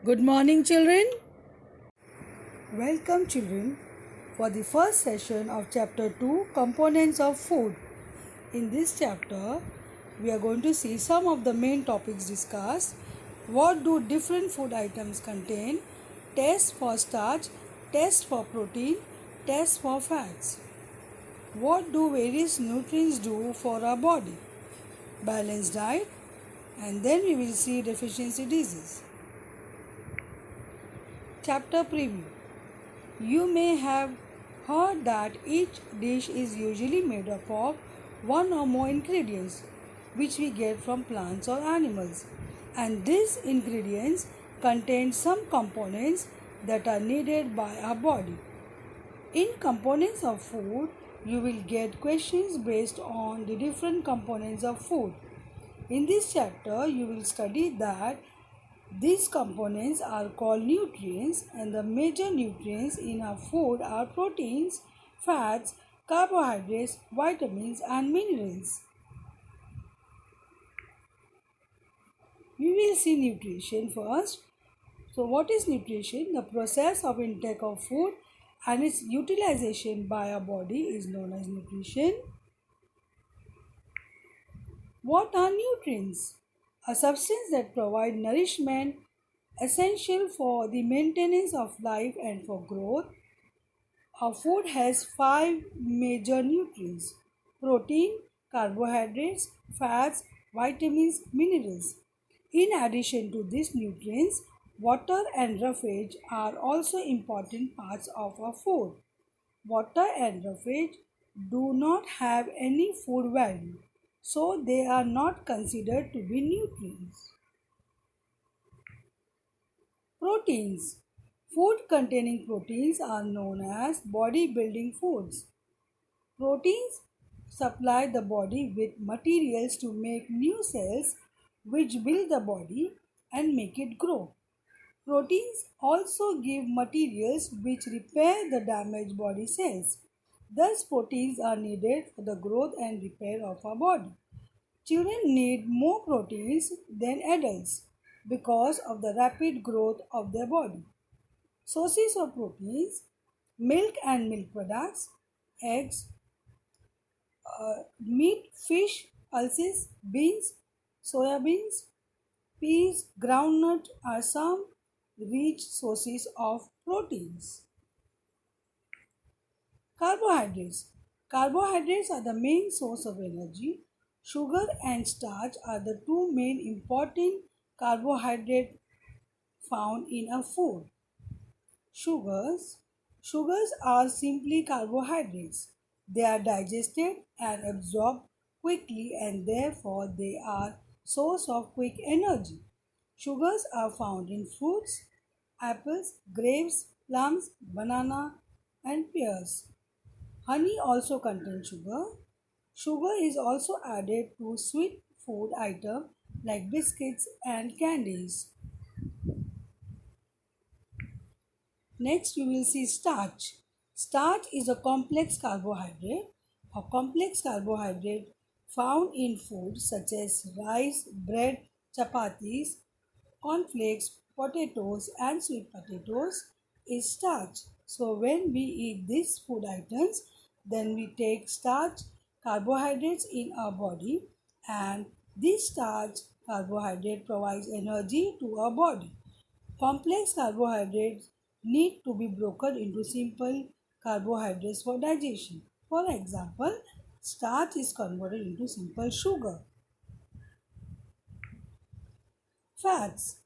Good morning, children. Welcome, children, for the first session of Chapter 2 Components of Food. In this chapter, we are going to see some of the main topics discussed. What do different food items contain? Test for starch, test for protein, test for fats. What do various nutrients do for our body? Balanced diet, and then we will see deficiency disease. Chapter Preview. You may have heard that each dish is usually made up of one or more ingredients which we get from plants or animals, and these ingredients contain some components that are needed by our body. In components of food, you will get questions based on the different components of food. In this chapter, you will study that these components are called nutrients, and the major nutrients in our food are proteins, fats, carbohydrates, vitamins, and minerals. We will see nutrition first. So, what is nutrition? The process of intake of food and its utilization by our body is known as nutrition. What are nutrients? A substance that provide nourishment essential for the maintenance of life and for growth. Our food has five major nutrients: protein, carbohydrates, fats, vitamins, minerals. In addition to these nutrients, water and roughage are also important parts of our food. Water and roughage do not have any food value, so they are not considered to be nutrients. Proteins. Food containing proteins are known as body-building foods. Proteins supply the body with materials to make new cells which build the body and make it grow. Proteins also give materials which repair the damaged body cells. Thus, proteins are needed for the growth and repair of our body. Children need more proteins than adults because of the rapid growth of their body. Sources of proteins: milk and milk products, eggs, meat, fish, pulses, beans, soya beans, peas, groundnut are some rich sources of proteins. Carbohydrates. Carbohydrates are the main source of energy. Sugar and starch are the two main important carbohydrates found in a food. Sugars. Sugars are simply carbohydrates. They are digested and absorbed quickly, and therefore they are source of quick energy. Sugars are found in fruits, apples, grapes, plums, banana, and pears. Honey also contains sugar. Sugar is also added to sweet food items like biscuits and candies. Next, you will see starch. Starch is a complex carbohydrate. A complex carbohydrate found in foods such as rice, bread, chapatis, cornflakes, potatoes, and sweet potatoes is starch. So, when we eat these food items, then we take starch carbohydrates in our body, and this starch carbohydrate provides energy to our body. Complex carbohydrates need to be broken into simple carbohydrates for digestion. For example, starch is converted into simple sugar. Fats.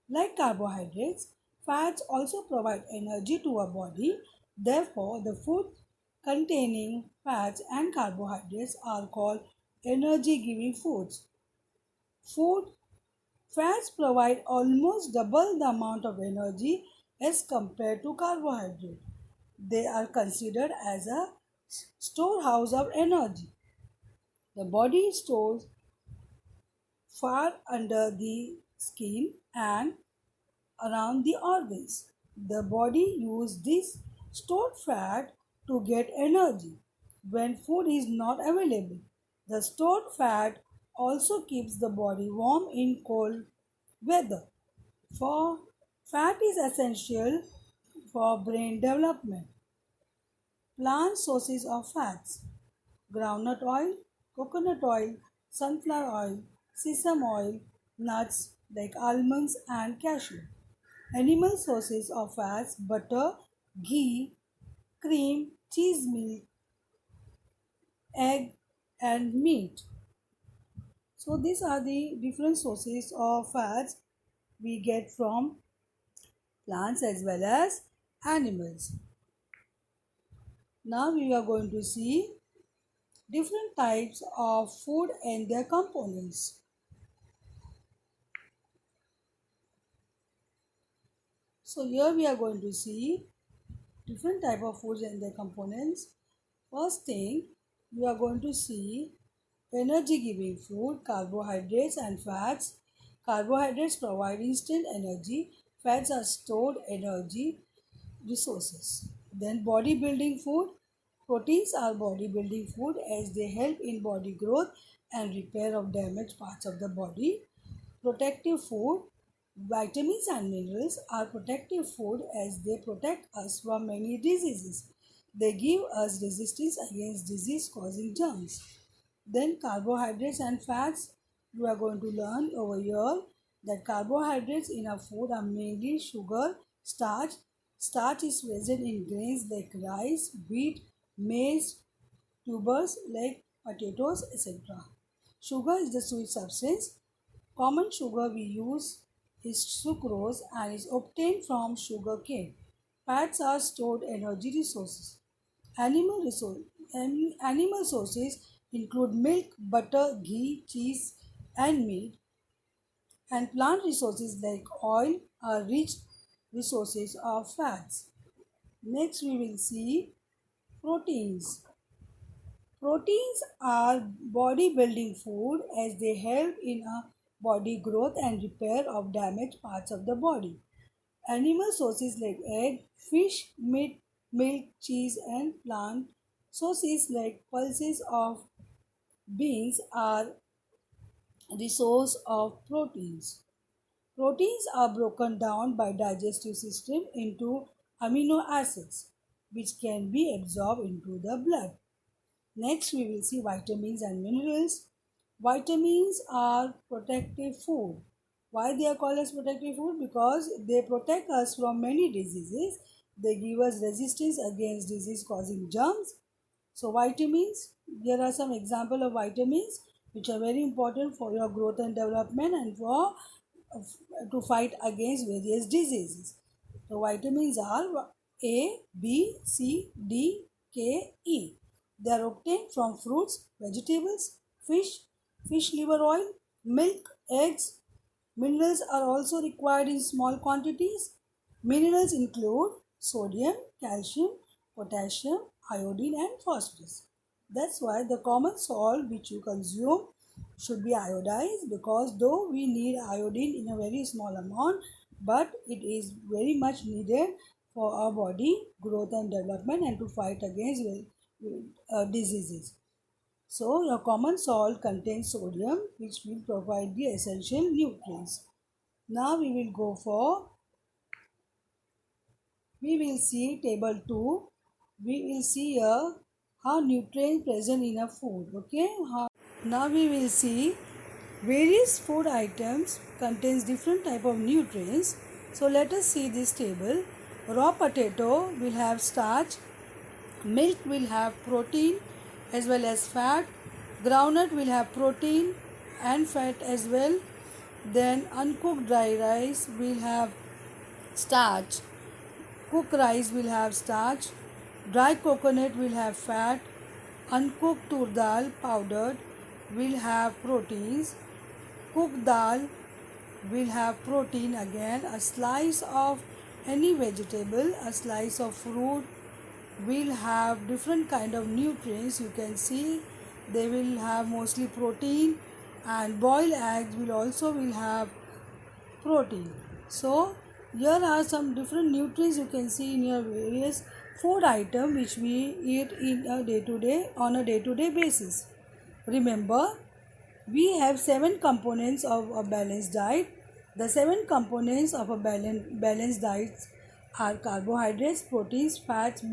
Like carbohydrates, fats also provide energy to our body. Therefore, the food containing fats and carbohydrates are called energy giving foods. Food Fats provide almost double the amount of energy as compared to carbohydrate. They are considered as a storehouse of energy. The body stores fat under the skin and around the organs. The body uses this stored fat to get energy when food is not available. The stored fat also keeps the body warm in cold weather. For Fat is essential for brain development. Plant sources of fats: groundnut oil, coconut oil, sunflower oil, sesame oil, nuts like almonds and cashew. Animal sources of fats: butter, ghee, cream, cheese milk, egg, and meat. So these are the different sources of fats we get from plants as well as animals. Now we are going to see different types of food and their components. So here we are going to see different type of foods and their components. First thing, we are going to see energy giving food, carbohydrates and fats. Carbohydrates provide instant energy. Fats are stored energy resources. Then bodybuilding food. Proteins are bodybuilding food as they help in body growth and repair of damaged parts of the body. Protective food. Vitamins and minerals are protective food as they protect us from many diseases. They give us resistance against disease causing germs. Then carbohydrates and fats. We are going to learn over here that carbohydrates in our food are mainly sugar, starch. Starch is present in grains like rice, wheat, maize, tubers like potatoes, etc. Sugar is the sweet substance. Common sugar we use is sucrose and is obtained from sugar cane. Fats are stored energy resources. Animal resource, Animal sources include milk, butter, ghee, cheese, and meat. And plant resources like oil are rich resources of fats. Next, we will see proteins. Proteins are body building food as they help in a body growth and repair of damaged parts of the body. Animal sources like egg, fish, meat, milk, cheese, and plant sources like pulses of beans are the source of proteins. Proteins are broken down by digestive system into amino acids which can be absorbed into the blood. Next, we will see vitamins and minerals. Vitamins are protective food. Why they are called as protective food? Because they protect us from many diseases. They give us resistance against disease causing germs. So vitamins, here are some example of vitamins which are very important for your growth and development and for to fight against various diseases. The vitamins are A, B, C, D, K, E. They are obtained from fruits, vegetables, fish liver oil, milk, eggs. Minerals are also required in small quantities. Minerals include sodium, calcium, potassium, iodine, and phosphorus. That's why the common salt which you consume should be iodized, because though we need iodine in a very small amount, but it is very much needed for our body growth and development and to fight against diseases. So your common salt contains sodium which will provide the essential nutrients. Now we will see table 2. We will see here how nutrients present in a food. Okay. Now we will see various food items contains different type of nutrients. So let us see this table. Raw potato will have starch, milk will have protein as well as fat, groundnut will have protein and fat as well. Then uncooked dry rice will have starch, cooked rice will have starch, dry coconut will have fat, uncooked tur dal powdered will have proteins, cooked dal will have protein again, a slice of any vegetable, a slice of fruit will have different kind of nutrients. You can see they will have mostly protein, and boiled eggs will have protein. So here are some different nutrients you can see in your various food item which we eat in a day to day basis. Remember, we have 7 components of a balanced diet. The seven components of a balanced diet are carbohydrates, proteins, fats,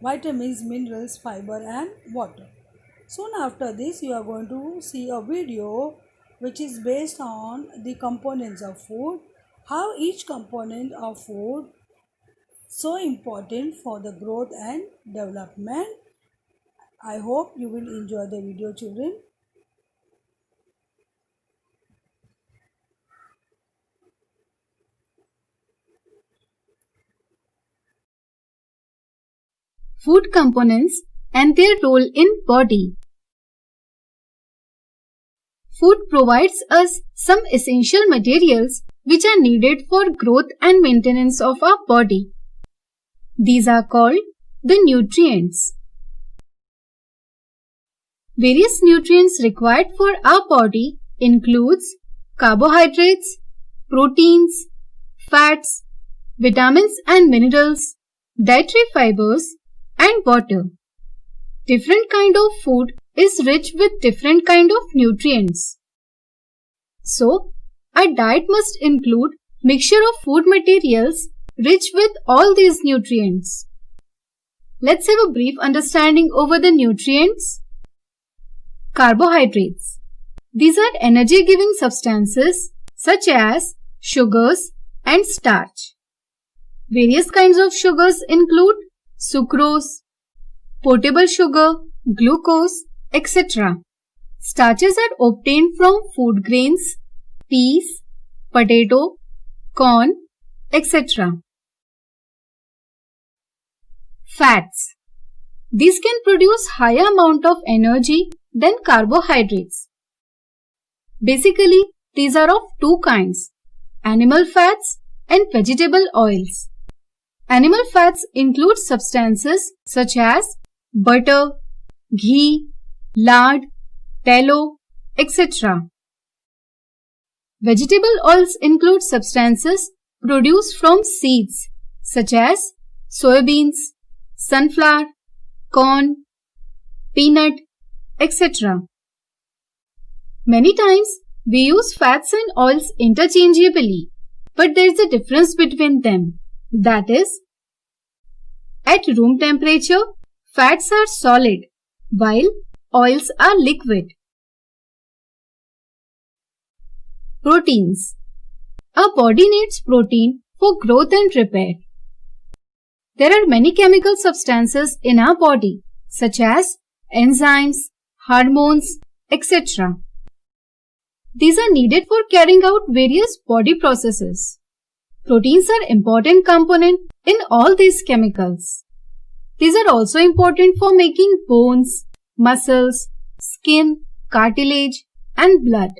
vitamins, minerals, fiber, and water. Soon after this, you are going to see a video which is based on the components of food, how each component of food so important for the growth and development. I hope you will enjoy the video, children. Food components and their role in body. Food provides us some essential materials which are needed for growth and maintenance of our body. These are called the nutrients. Various nutrients required for our body includes carbohydrates, proteins, fats, vitamins and minerals, dietary fibers, and water. Different kind of food is rich with different kind of nutrients. So, our diet must include mixture of food materials rich with all these nutrients. Let's have a brief understanding over the nutrients. Carbohydrates. These are energy-giving substances such as sugars and starch. Various kinds of sugars include sucrose, portable sugar, glucose, etc. Starches are obtained from food grains, peas, potato, corn, etc. Fats. These can produce higher amount of energy than carbohydrates. Basically, these are of two kinds, animal fats and vegetable oils. Animal fats include substances such as butter, ghee, lard, tallow, etc. Vegetable oils include substances produced from seeds such as soybeans, sunflower, corn, peanut, etc. Many times we use fats and oils interchangeably, but there is a difference between them. That is, at room temperature, fats are solid while oils are liquid. Proteins. Our body needs protein for growth and repair. There are many chemical substances in our body such as enzymes, hormones, etc. These are needed for carrying out various body processes. Proteins are important component in all these chemicals. These are also important for making bones, muscles, skin, cartilage, and blood.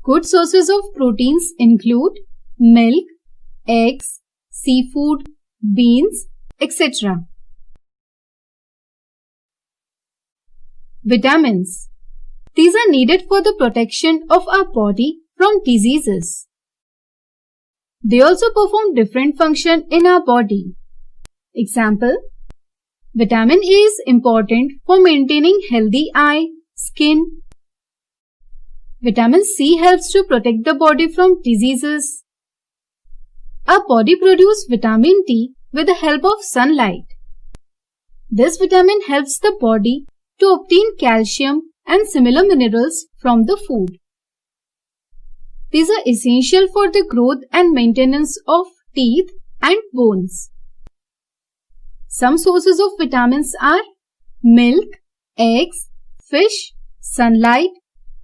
Good sources of proteins include milk, eggs, seafood, beans, etc. Vitamins. These are needed for the protection of our body from diseases. They also perform different functions in our body. Example, vitamin A is important for maintaining healthy eye, skin. Vitamin C helps to protect the body from diseases. Our body produces vitamin D with the help of sunlight. This vitamin helps the body to obtain calcium and similar minerals from the food. These are essential for the growth and maintenance of teeth and bones. Some sources of vitamins are milk, eggs, fish, sunlight,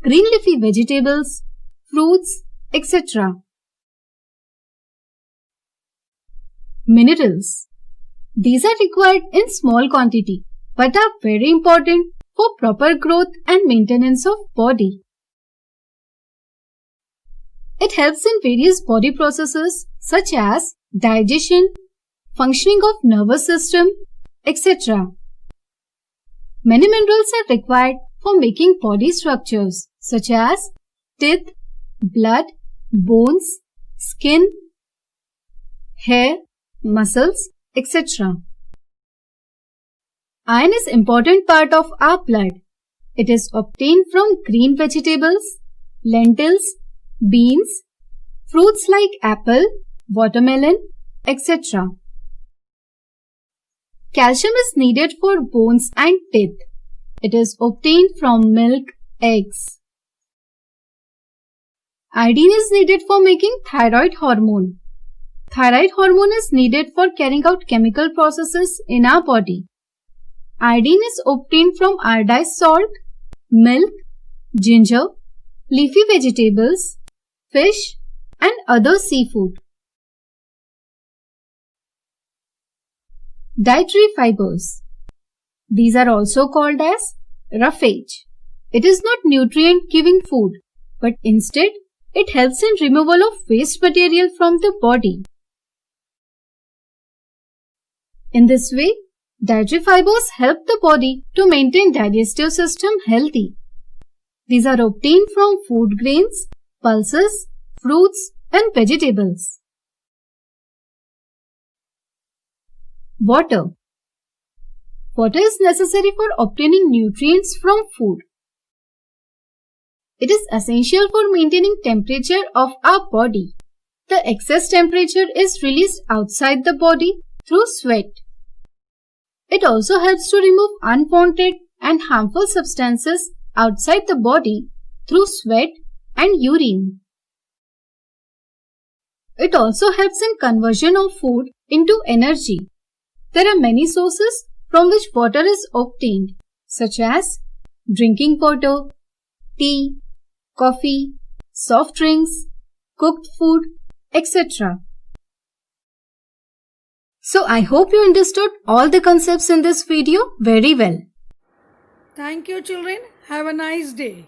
green leafy vegetables, fruits, etc. Minerals. These are required in small quantity but are very important for proper growth and maintenance of body. It helps in various body processes such as digestion, functioning of nervous system, etc. Many minerals are required for making body structures such as teeth, blood, bones, skin, hair, muscles, etc. Iron is an important part of our blood. It is obtained from green vegetables, lentils, beans, fruits like apple, watermelon, etc. Calcium is needed for bones and teeth. It is obtained from milk, eggs. Iodine is needed for making thyroid hormone. Thyroid hormone is needed for carrying out chemical processes in our body. Iodine is obtained from iodized salt, milk, ginger, leafy vegetables, fish, and other seafood. Dietary fibers. These are also called as roughage. It is not nutrient-giving food, but instead it helps in removal of waste material from the body. In this way, dietary fibers help the body to maintain digestive system healthy. These are obtained from food grains, pulses, fruits, and vegetables. Water. Water is necessary for obtaining nutrients from food. It is essential for maintaining temperature of our body. The excess temperature is released outside the body through sweat. It also helps to remove unwanted and harmful substances outside the body through sweat and urine. It also helps in conversion of food into energy. There are many sources from which water is obtained, such as drinking water, tea, coffee, soft drinks, cooked food, etc. So I hope you understood all the concepts in this video very well. Thank you, children. Have a nice day.